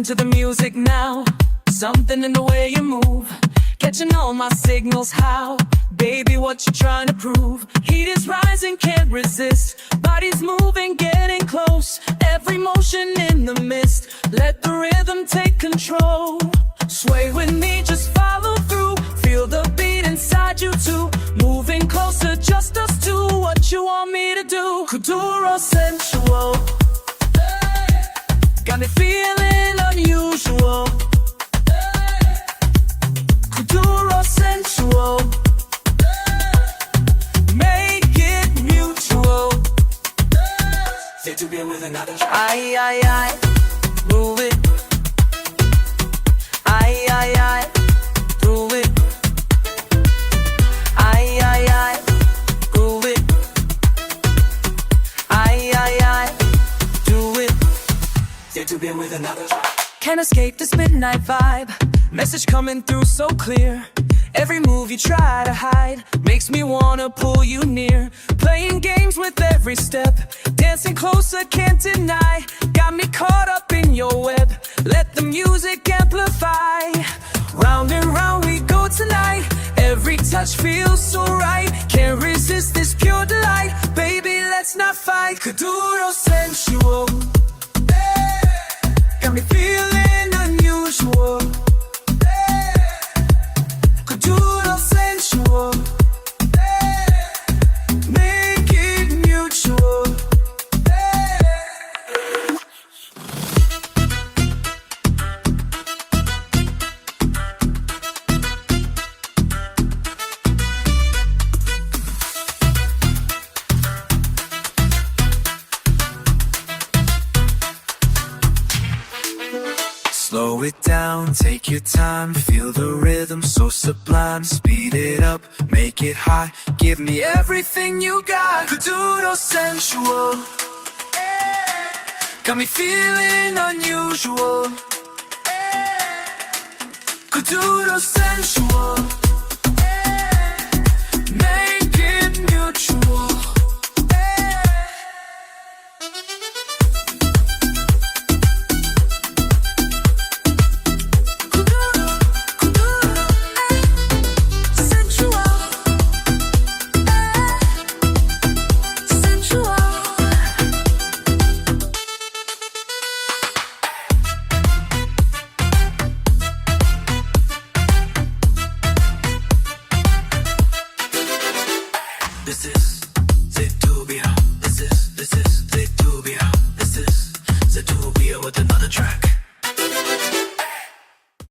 To the music now, something in the way you move, catching all my signals. How, baby, what you trying to prove? Heat is rising, can't resist. Body's moving, getting close. Every motion in the mist. Let the rhythm take control. Sway with me, just follow through. Feel the beat inside you too. Moving closer, just us two. What you want me to do? Kuduro sensual. Got me feeling unusual. Kuduro sensual. Make it mutual. Say to be with another. I, move it. I, prove it. I, prove it. I, do it. Say to be with another. Can't escape this midnight vibe. Message coming through so clear. Every move you try to hide makes me wanna pull you near. Playing games with every step, dancing closer, can't deny. Got me caught up in your web. Let the music amplify. Round and round we go tonight. Every touch feels so right. Can't resist this pure delight. Baby, let's not fight. Kuduro sensual. Got me feeling unusual. Kuduro sensual. Make it mutual. Slow it down, take your time. Feel the rhythm so sublime. Speed it up, make it high. Give me everything you got. Kuduro sensual. Got me feeling unusual. Kuduro sensual. Make it mutual. This is